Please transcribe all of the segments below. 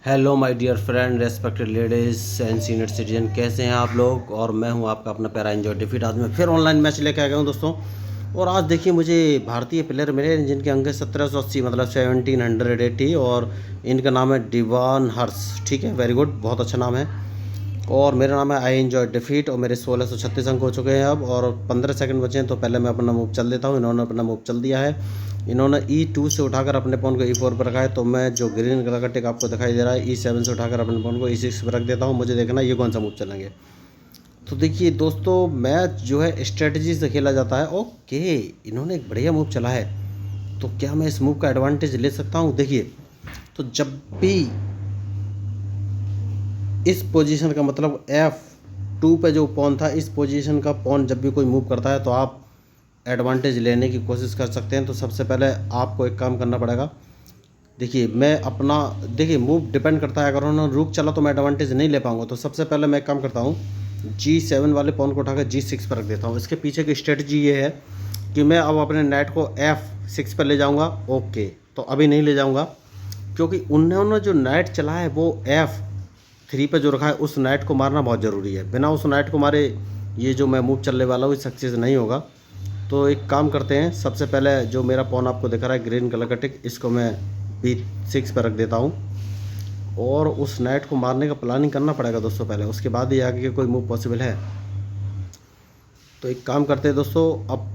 Hello my dear friend, respected ladies and senior citizen, कैसे हैं आप लोग। और मैं हूं आपका अपना प्यारा एंजॉय डिफीट। आज मैं फिर ऑनलाइन मैच लेके आ गया हूं दोस्तों। और आज देखिए मुझे भारतीय प्लेयर मिले जिनके अंक है 1780, मतलब 1780। और इनका नाम है डिवान हर्ष। ठीक है, वेरी गुड, बहुत अच्छा नाम है। और मेरा नाम है आई एंजॉय डिफीट। और मेरे 1636 अंक हो चुके हैं अब, और 15 सेकंड बचे हैं। तो पहले मैं अपना मूव चल देता हूँ। इन्होंने अपना मूव चल दिया है। इन्होंने E2 से उठाकर अपने पॉन को E4 पर रखा है। तो मैं जो ग्रीन कलर का टिक आपको दिखाई दे रहा है E7 से उठाकर अपने पॉन को E6 पर रख देता हूँ। मुझे देखना ये कौन सा मूव चलेंगे। तो देखिए दोस्तों, मैच जो है स्ट्रेटजी से खेला जाता है। ओके, इन्होंने एक बढ़िया मूव चला है। तो क्या मैं इस मूव का एडवांटेज ले सकता हूँ? देखिए, तो जब भी इस पोजीशन का मतलब F2 पे जो पॉन था, इस पोजीशन का पॉन जब भी कोई मूव करता है तो आप एडवांटेज लेने की कोशिश कर सकते हैं। तो सबसे पहले आपको एक काम करना पड़ेगा। देखिए मैं अपना, देखिए मूव डिपेंड करता है। अगर उन्होंने रुक चला तो मैं एडवांटेज नहीं ले पाऊंगा। तो सबसे पहले मैं एक काम करता हूँ, G7 वाले पॉन को उठाकर G6 पर रख देता हूँ। इसके पीछे की स्ट्रेटजी ये है कि मैं अब अपने नाइट को F6 पर ले जाऊँगा। ओके, तो अभी नहीं ले जाऊँगा, क्योंकि उन्होंने जो नाइट चला है वो F3 पे जो रखा है, उस नाइट को मारना बहुत ज़रूरी है। बिना उस नाइट को मारे ये जो मैं मूव चलने वाला हूँ सक्सेस नहीं होगा। तो एक काम करते हैं, सबसे पहले जो मेरा पॉन आपको दिख रहा है ग्रीन कलर का टिक, इसको मैं B6 पर रख देता हूँ। और उस नाइट को मारने का प्लानिंग करना पड़ेगा दोस्तों पहले, उसके बाद ही आगे कोई मूव पॉसिबल है। तो एक काम करते हैं दोस्तों, अब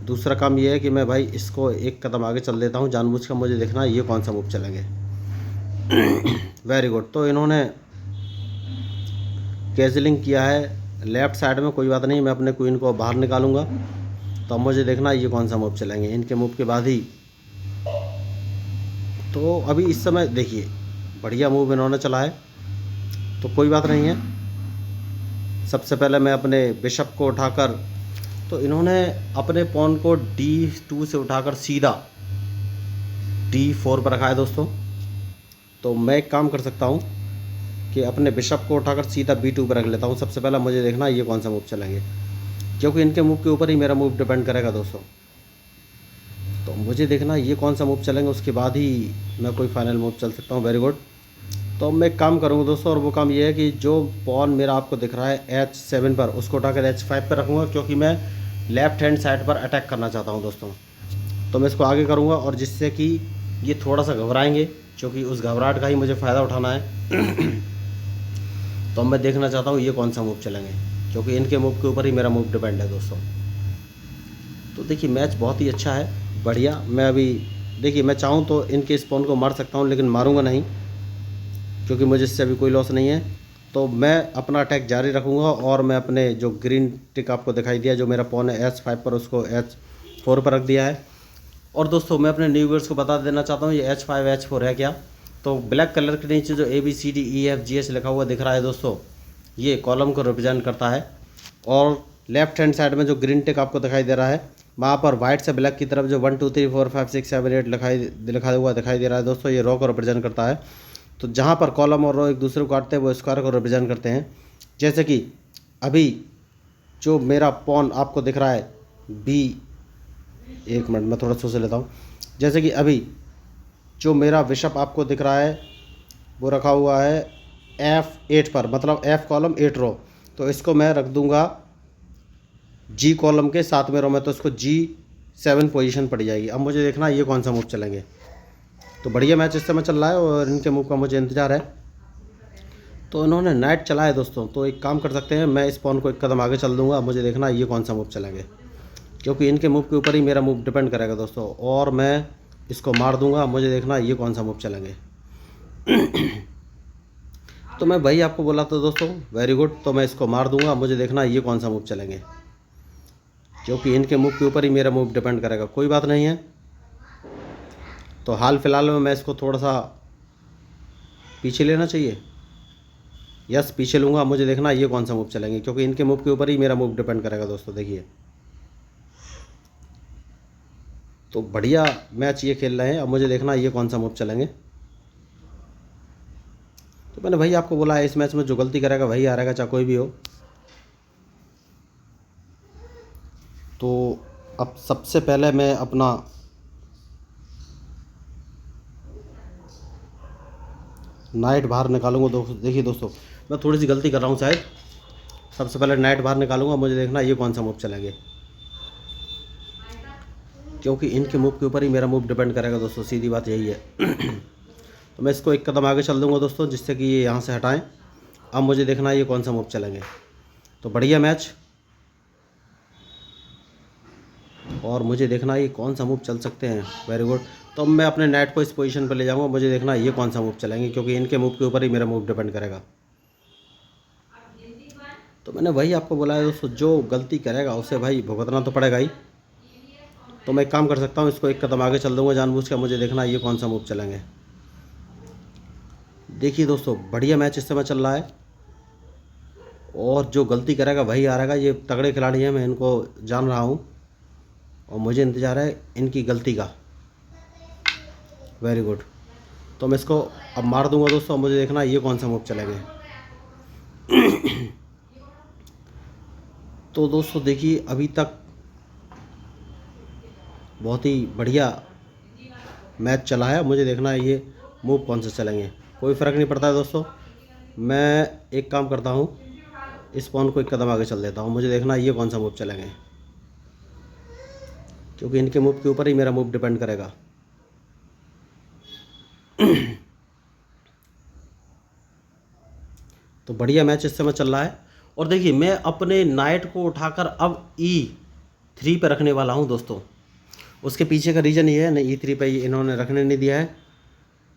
दूसरा काम ये है कि मैं भाई इसको एक कदम आगे चल देता हूँ जानबूझकर। मुझे देखना ये कौन सा मूव चलेंगे। वेरी गुड, तो इन्होंने कैजलिंग किया है लेफ्ट साइड में। कोई बात नहीं, मैं अपने क्वीन को बाहर निकालूंगा। तो अब मुझे देखना ये कौन सा मूव चलेंगे। इनके मूव के बाद ही, तो अभी इस समय देखिए बढ़िया मूव इन्होंने चला है, तो कोई बात नहीं है। सबसे पहले मैं अपने बिशप को उठाकर, तो इन्होंने अपने पॉन को D2 से उठाकर सीधा D4 पर रखा है दोस्तों। तो मैं एक काम कर सकता हूँ कि अपने बिशप को उठाकर सीधा B2 पर रख लेता हूँ। सबसे पहले मुझे देखना ये कौन सा मूव चलेंगे, क्योंकि इनके मूव के ऊपर ही मेरा मूव डिपेंड करेगा दोस्तों। तो मुझे देखना ये कौन सा मूव चलेंगे, उसके बाद ही मैं कोई फाइनल मूव चल सकता हूँ। वेरी गुड, तो मैं एक काम करूँगा दोस्तों, और वो काम ये है कि जो पॉन मेरा आपको दिख रहा है H7 पर, उसको उठाकर H5 पर रखूँगा, क्योंकि मैं लेफ्ट हैंड साइड पर अटैक करना चाहता हूँ दोस्तों। तो मैं इसको आगे करूँगा, और जिससे कि ये थोड़ा सा घबराएंगे, क्योंकि उस घबराहट का ही मुझे फ़ायदा उठाना है। तो मैं देखना चाहता हूँ ये कौन सा मूव चलेंगे, क्योंकि इनके मूव के ऊपर ही मेरा मूव डिपेंड है दोस्तों। तो देखिए मैच बहुत ही अच्छा है, बढ़िया। मैं अभी देखिए, मैं चाहूँ तो इनके स्पॉन को मार सकता हूँ, लेकिन मारूंगा नहीं, क्योंकि मुझे इससे अभी कोई लॉस नहीं है। तो मैं अपना अटैक जारी रखूँगा, और मैं अपने जो ग्रीन टिक आपको दिखाई दिया, जो मेरा पॉन है H5 पर, उसको H4 पर रख दिया है। और दोस्तों मैं अपने न्यू व्यूअर्स को बता देना चाहता हूँ ये H5 H4 है क्या। तो ब्लैक कलर के नीचे जो ABCDEFGH लिखा हुआ दिख रहा है दोस्तों, ये कॉलम को रिप्रेजेंट करता है। और लेफ्ट हैंड साइड में जो ग्रीन टिक आपको दिखाई दे रहा है, वहाँ पर वाइट से ब्लैक की तरफ जो 1 2 3 4 5 6 7 8 लिखा हुआ दिखाई दे रहा है दोस्तों, ये रो को रिप्रेजेंट करता है। तो जहाँ पर कॉलम और रो एक दूसरे को काटते हैं, वो स्क्वायर को रिप्रेजेंट करते हैं। जैसे कि अभी जो मेरा पॉन आपको दिख रहा है B, एक मिनट मैं थोड़ा सोच लेता हूँ। जैसे कि अभी जो मेरा बिशप आपको दिख रहा है वो रखा हुआ है F8 पर, मतलब F कॉलम 8 रो। तो इसको मैं रख दूंगा G कॉलम के 7वें रो में, तो इसको G7 पोजीशन पड़ जाएगी। अब मुझे देखना ये कौन सा मूव चलेंगे। तो बढ़िया मैच इस समय चल रहा है, और इनके मूव का मुझे इंतज़ार है। तो इन्होंने नाइट चला है दोस्तों, तो एक काम कर सकते हैं, मैं इस पॉन को एक कदम आगे चल दूंगा। मुझे देखना ये कौन सा मूव चलेंगे, क्योंकि इनके मूव के ऊपर ही मेरा मूव डिपेंड करेगा दोस्तों। और मैं इसको मार दूंगा, मुझे देखना ये कौन सा मूव चलेंगे। तो मैं वही आपको बोला था दोस्तों, वेरी गुड। तो मैं इसको मार दूंगा, मुझे देखना ये कौन सा मूव चलेंगे, क्योंकि इनके मूव के ऊपर ही मेरा मूव डिपेंड करेगा। कोई बात नहीं है। तो हाल फिलहाल में मैं इसको थोड़ा सा पीछे लेना चाहिए, यस पीछे लूँगा। मुझे देखना ये कौन सा मूव चलेंगे, क्योंकि इनके मूव के ऊपर ही मेरा मूव डिपेंड करेगा दोस्तों। देखिए तो बढ़िया मैच ये खेल रहे हैं। अब मुझे देखना ये कौन सा मूव चलेंगे। तो मैंने भाई आपको बोला है, इस मैच में जो गलती करेगा वही हारेगा, चाहे कोई भी हो। तो अब सबसे पहले मैं अपना नाइट बाहर निकालूंगा दोस्तों। देखिए दोस्तों, मैं थोड़ी सी गलती कर रहा हूँ शायद। सबसे पहले नाइट बाहर निकालूंगा, मुझे देखना ये कौन सा मूव चलेंगे, क्योंकि इनके मूव के ऊपर ही मेरा मूव डिपेंड करेगा दोस्तों, सीधी बात यही है। तो मैं इसको एक कदम आगे चल दूंगा दोस्तों, जिससे कि ये यहाँ से हटाएं। अब मुझे देखना है ये कौन सा मूव चलेंगे। तो बढ़िया मैच, और मुझे देखना है ये कौन सा मूव चल सकते हैं। Very good. तो अब मैं अपने नाइट को इस पोजीशन पर ले जाऊंगा, मुझे देखना है ये कौन सा मूव चलेंगे, क्योंकि इनके मूव के ऊपर ही मेरा मूव डिपेंड करेगा। तो मैंने वही आपको बोला है दोस्तों, जो गलती करेगा उसे भाई भुगतना तो पड़ेगा ही। तो मैं एक काम कर सकता हूँ, इसको एक कदम आगे चल दूँगा जानबूझ के, मुझे देखना है ये कौन सा मूव चलेंगे। देखिए दोस्तों, बढ़िया मैच इस समय चल रहा है, और जो गलती करेगा वही हारेगा। ये तगड़े खिलाड़ी हैं, मैं इनको जान रहा हूँ, और मुझे इंतज़ार है इनकी गलती का। Very good. तो मैं इसको अब मार दूंगा दोस्तों, अब मुझे देखना है ये कौन सा मूव चलेंगे। तो दोस्तों देखिए, अभी तक बहुत ही बढ़िया मैच चला है, मुझे देखना है ये मूव कौन से चलेंगे। कोई फ़र्क नहीं पड़ता है दोस्तों, मैं एक काम करता हूँ, इस पॉन को एक कदम आगे चल देता हूँ, मुझे देखना है ये कौन सा मूव चलेंगे, क्योंकि इनके मूव के ऊपर ही मेरा मूव डिपेंड करेगा। तो बढ़िया मैच इस समय चल रहा है, और देखिए मैं अपने नाइट को उठाकर अब E3 पे रखने वाला हूँ दोस्तों। उसके पीछे का रीज़न ये है, नहीं E3 पे इन्होंने रखने नहीं दिया है,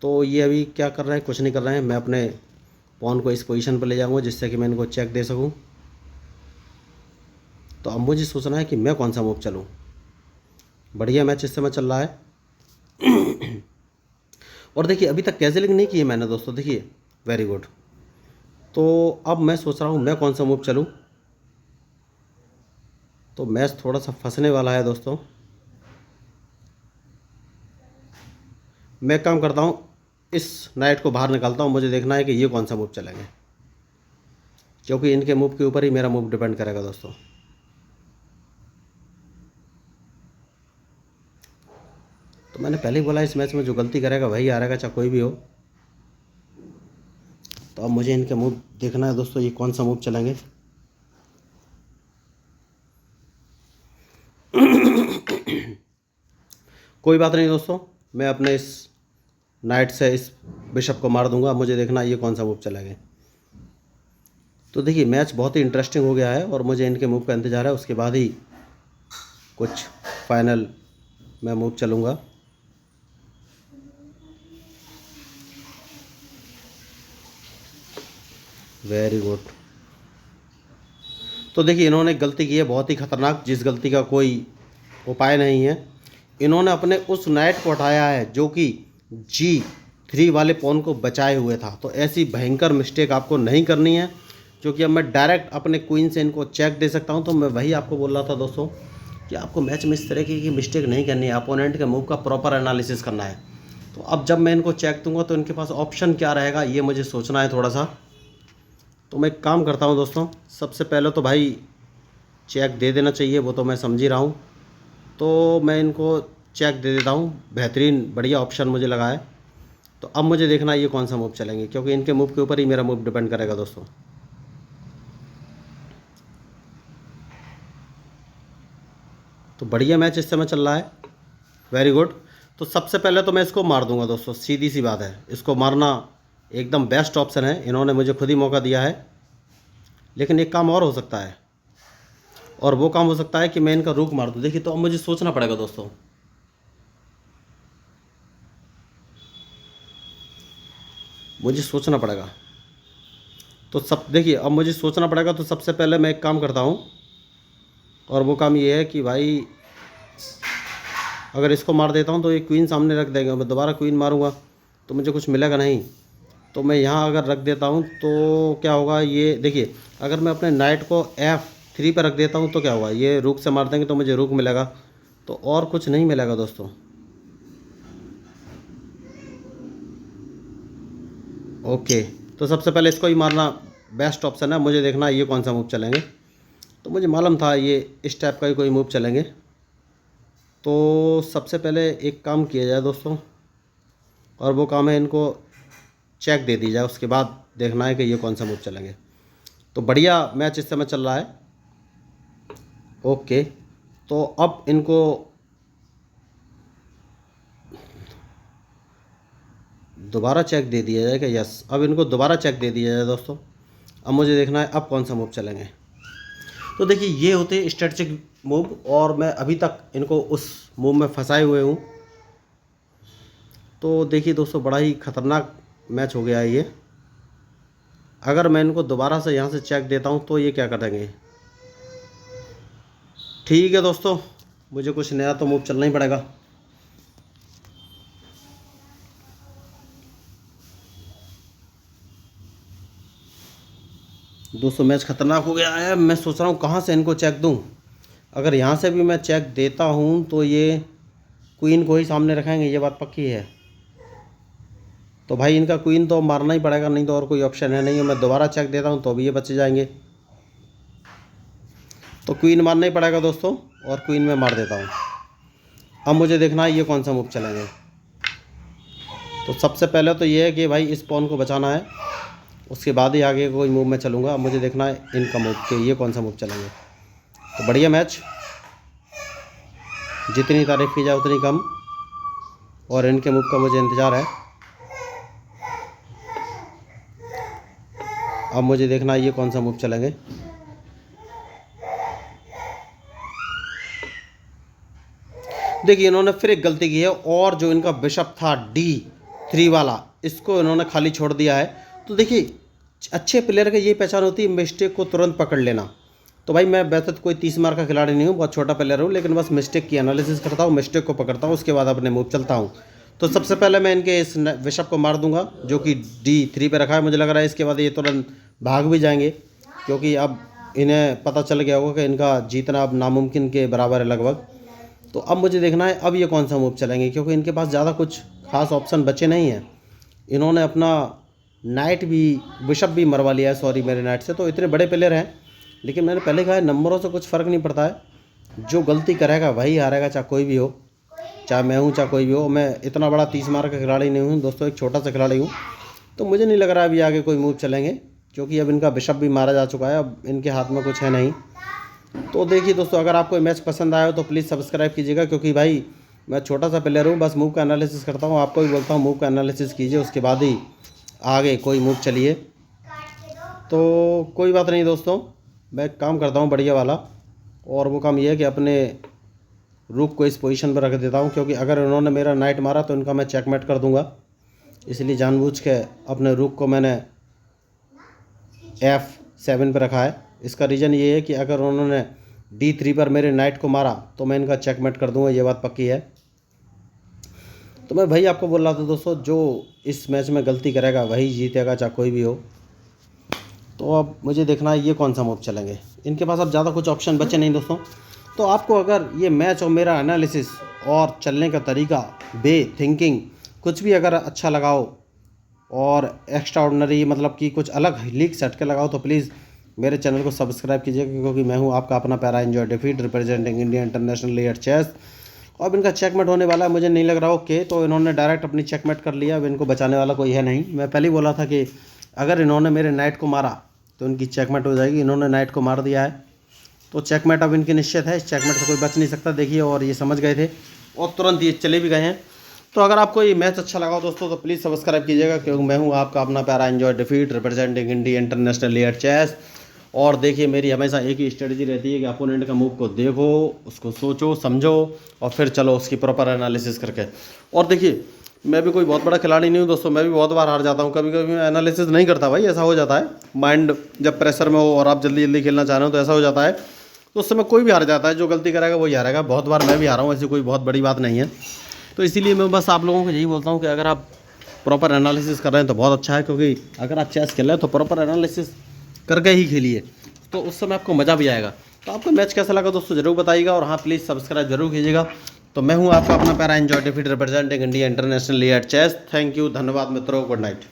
तो ये अभी क्या कर रहे हैं, कुछ नहीं कर रहे हैं। मैं अपने पॉन को इस पोजीशन पर ले जाऊंगा, जिससे कि मैं इनको चेक दे सकूं। तो अब मुझे सोचना है कि मैं कौन सा मूव चलूं। बढ़िया मैच इस समय चल रहा है। और देखिए, अभी तक कैजलिंग नहीं की है मैंने दोस्तों, देखिए। Very good. तो अब मैं सोच रहा हूँ मैं कौन सा मूव चलूँ। तो मैच थोड़ा सा फंसने वाला है दोस्तों। मैं काम करता हूँ, इस नाइट को बाहर निकालता हूँ, मुझे देखना है कि ये कौन सा मूव चलेंगे, क्योंकि इनके मूव के ऊपर ही मेरा मूव डिपेंड करेगा दोस्तों। तो मैंने पहले ही बोला, इस मैच में जो गलती करेगा वही हारेगा, चाहे कोई भी हो। तो अब मुझे इनके मूव देखना है दोस्तों, ये कौन सा मूव चलेंगे। कोई बात नहीं दोस्तों, मैं अपने इस नाइट से इस बिशप को मार दूंगा, मुझे देखना है ये कौन सा मूव चलेंगे। तो देखिए, मैच बहुत ही इंटरेस्टिंग हो गया है, और मुझे इनके मूव का इंतज़ार है, उसके बाद ही कुछ फाइनल मैं मूव चलूँगा। Very good. तो देखिए, इन्होंने गलती की है बहुत ही ख़तरनाक, जिस गलती का कोई उपाय नहीं है। इन्होंने अपने उस नाइट को हटाया है जो कि G3 वाले पॉन को बचाए हुए था। तो ऐसी भयंकर मिस्टेक आपको नहीं करनी है, क्योंकि अब मैं डायरेक्ट अपने क्वीन से इनको चेक दे सकता हूं। तो मैं वही आपको बोल रहा था दोस्तों, कि आपको मैच में इस तरह की मिस्टेक नहीं करनी है, अपोनेंट के मूव का प्रॉपर एनालिसिस करना है। तो अब जब मैं इनको चेक दूंगा तो इनके पास ऑप्शन क्या रहेगा, ये मुझे सोचना है थोड़ा सा। तो मैं एक काम करता हूँ दोस्तों, सबसे पहले तो भाई चेक दे देना चाहिए, वो तो मैं समझ ही रहा हूँ। तो मैं इनको चेक दे देता हूँ, बेहतरीन बढ़िया ऑप्शन मुझे लगा है। तो अब मुझे देखना है ये कौन सा मूव चलेंगे, क्योंकि इनके मूव के ऊपर ही मेरा मूव डिपेंड करेगा दोस्तों। तो बढ़िया मैच इस समय चल रहा है। Very good. तो सबसे पहले तो मैं इसको मार दूंगा दोस्तों, सीधी सी बात है, इसको मारना एकदम बेस्ट ऑप्शन है। इन्होंने मुझे खुद ही मौका दिया है, लेकिन एक काम और हो सकता है, और वो काम हो सकता है कि मैं इनका रुक मार दूँ। देखिए, तो अब मुझे सोचना पड़ेगा दोस्तों, मुझे सोचना पड़ेगा। तो सब देखिए, अब मुझे सोचना पड़ेगा। तो सबसे पहले मैं एक काम करता हूँ, और वो काम ये है कि भाई अगर इसको मार देता हूँ तो ये क्वीन सामने रख देंगे, मैं दोबारा क्वीन मारूंगा तो मुझे कुछ मिलेगा नहीं। तो मैं यहाँ अगर रख देता हूँ तो क्या होगा, ये देखिए, अगर मैं अपने नाइट को F3 पर रख देता हूँ तो क्या होगा, ये रुक से मार देंगे तो मुझे रुक मिलेगा, तो और कुछ नहीं मिलेगा दोस्तों। ओके, तो सबसे पहले इसको ही मारना बेस्ट ऑप्शन है, मुझे देखना ये कौन सा मूव चलेंगे। तो मुझे मालूम था ये इस टाइप का ही कोई मूव चलेंगे। तो सबसे पहले एक काम किया जाए दोस्तों, और वो काम है इनको चेक दे दी जाए, उसके बाद देखना है कि ये कौन सा मूव चलेंगे। तो बढ़िया मैच इस समय चल रहा है। ओके, तो अब इनको दोबारा चेक दे दिया जाएगा। यस, अब इनको दोबारा चेक दे दिया जाए दोस्तों। अब मुझे देखना है अब कौन सा मूव चलेंगे। तो देखिए ये होते स्ट्रेटजिक मूव, और मैं अभी तक इनको उस मूव में फंसाए हुए हूँ। तो देखिए दोस्तों, बड़ा ही ख़तरनाक मैच हो गया है ये। अगर मैं इनको दोबारा से यहाँ से चेक देता हूँ तो ये क्या करेंगे। ठीक है दोस्तों, मुझे कुछ नया तो मूव चलना ही पड़ेगा। दोस्तों मैच ख़तरनाक हो गया है। मैं सोच रहा हूँ कहाँ से इनको चेक दूँ। अगर यहाँ से भी मैं चेक देता हूँ तो ये क्वीन को ही सामने रखेंगे, ये बात पक्की है। तो भाई इनका क्वीन तो मारना ही पड़ेगा, नहीं तो और कोई ऑप्शन है नहीं। मैं दोबारा चेक देता हूँ तो भी ये बचे जाएंगे। तो क्वीन मारना ही पड़ेगा दोस्तों, और क्वीन में मार देता हूँ। अब मुझे देखना है ये कौन सा मूव चलेंगे। तो सबसे पहले तो ये है कि भाई इस पॉन को बचाना है, उसके बाद ही आगे कोई मूव में चलूँगा। अब मुझे देखना है इनका मूव के ये कौन सा मूव चलेंगे। तो बढ़िया मैच, जितनी तारीफ़ की जाए उतनी कम, और इनके मूव का मुझे इंतज़ार है। अब मुझे देखना है ये कौन सा मूव चलेंगे। देखिए इन्होंने फिर एक गलती की है, और जो इनका बिशप था D3 वाला, इसको इन्होंने खाली छोड़ दिया है। तो देखिए अच्छे प्लेयर की ये पहचान होती है मिस्टेक को तुरंत पकड़ लेना। तो भाई मैं वैसे तो कोई 30 मार का खिलाड़ी नहीं हूँ, बहुत छोटा प्लेयर हूँ, लेकिन बस मिस्टेक की एनालिसिस करता हूँ, मिस्टेक को पकड़ता हूँ, उसके बाद अपने मूव चलता हूँ। तो सबसे पहले मैं इनके इस बिशप को मार दूंगा जो कि D3 पे रखा है। मुझे लग रहा है इसके बाद ये तुरंत भाग भी जाएंगे, क्योंकि अब इन्हें पता चल गया होगा कि इनका जीतना अब नामुमकिन के बराबर है लगभग। तो अब मुझे देखना है अब ये कौन सा मूव चलेंगे, क्योंकि इनके पास ज़्यादा कुछ खास ऑप्शन बचे नहीं हैं। इन्होंने अपना नाइट भी, बिशप भी मरवा लिया है, सॉरी मेरे नाइट से। तो इतने बड़े प्लेयर हैं, लेकिन मैंने पहले कहा है नंबरों से कुछ फ़र्क नहीं पड़ता है। जो गलती करेगा वही हारेगा, चाहे कोई भी हो, चाहे मैं हूँ चाहे कोई भी हो। मैं इतना बड़ा 30 मार का खिलाड़ी नहीं हूँ दोस्तों, एक छोटा सा खिलाड़ी हूँ। तो मुझे नहीं लग रहा अभी आगे कोई मूव चलेंगे, क्योंकि अब इनका बिशप भी मारा जा चुका है, अब इनके हाथ में कुछ है नहीं। तो देखिए दोस्तों, अगर आपको मैच पसंद आया हो तो प्लीज़ सब्सक्राइब कीजिएगा, क्योंकि भाई मैं छोटा सा प्लेयर हूँ, बस मूव का एनालिसिस करता हूँ। आपको भी बोलता हूँ मूव का एनालिसिस कीजिए, उसके बाद ही आगे कोई मूव चलिए। तो कोई बात नहीं दोस्तों, मैं काम करता हूँ बढ़िया वाला, और वो काम ये है कि अपने रूक को इस पोजीशन पर रख देता हूँ, क्योंकि अगर उन्होंने मेरा नाइट मारा तो इनका मैं चेकमेट कर दूँगा। इसलिए जानबूझ के अपने रूक को मैंने F7 पर रखा है। इसका रीज़न ये है कि अगर उन्होंने D3 पर मेरे नाइट को मारा तो मैं इनका चेकमेट कर दूंगा, ये बात पक्की है। तो मैं भाई आपको बोल रहा था दोस्तों, जो इस मैच में गलती करेगा वही जीतेगा, चाहे कोई भी हो। तो अब मुझे देखना है ये कौन सा मूव चलेंगे। इनके पास अब ज़्यादा कुछ ऑप्शन बचे नहीं दोस्तों। तो आपको अगर ये मैच और मेरा एनालिसिस और चलने का तरीका, वे थिंकिंग, कुछ भी अगर अच्छा लगाओ और एक्स्ट्रा ऑर्डिनरी, मतलब कि कुछ अलग लीग सेट के लगाओ, तो प्लीज़ मेरे चैनल को सब्सक्राइब कीजिएगा, क्योंकि मैं हूं आपका अपना पैरा एंजॉय डेफीट representing India international at chess. अब इनका चेकमेट होने वाला है, मुझे नहीं लग रहा ओके। तो इन्होंने डायरेक्ट अपनी चेकमेट कर लिया, अब इनको बचाने वाला कोई है नहीं। मैं पहले ही बोला था कि अगर इन्होंने मेरे नाइट को मारा तो इनकी चेकमेट हो जाएगी। इन्होंने नाइट को मार दिया है, तो चेकमेट अब इनकी निश्चित है। इस चेकमेट से कोई बच नहीं सकता। देखिए, और ये समझ गए थे और तुरंत ये चले भी गए हैं। तो अगर आपको ये मैच अच्छा लगा दोस्तों तो प्लीज़ सब्सक्राइब कीजिएगा, क्योंकि मैं हूँ आपका अपना पैरा एंजॉय डिफीट representing India international at chess. और देखिए, मेरी हमेशा एक ही स्ट्रेटजी रहती है कि अपोनेंट का मूव को देखो, उसको सोचो समझो, और फिर चलो उसकी प्रॉपर एनालिसिस करके। और देखिए, मैं भी कोई बहुत बड़ा खिलाड़ी नहीं हूँ दोस्तों, मैं भी बहुत बार हार जाता हूँ। कभी कभी मैं एनालिसिस नहीं करता भाई, ऐसा हो जाता है। माइंड जब प्रेशर में हो और आप जल्दी जल्दी खेलना चाह रहे हो तो ऐसा हो जाता है। तो उस समय कोई भी हार जाता है, जो गलती करेगा वही हारेगा। बहुत बार मैं भी हारा हूँ, ऐसी कोई बहुत बड़ी बात नहीं है। तो इसीलिए मैं बस आप लोगों को यही बोलता हूँ कि अगर आप प्रॉपर एनालिसिस कर रहे हैं तो बहुत अच्छा है, क्योंकि अगर आप चेस खेल रहे हैं तो प्रॉपर एनालिसिस करके ही खेलिए, तो उस समय आपको मज़ा भी आएगा। तो आपको मैच कैसा लगा दोस्तों ज़रूर बताइएगा, और हाँ प्लीज़ सब्सक्राइब जरूर कीजिएगा। तो मैं हूँ आपका अपना पैरा एंजॉय डिफीट representing India international at chess. Thank you, धन्यवाद मित्रों, गुड नाइट।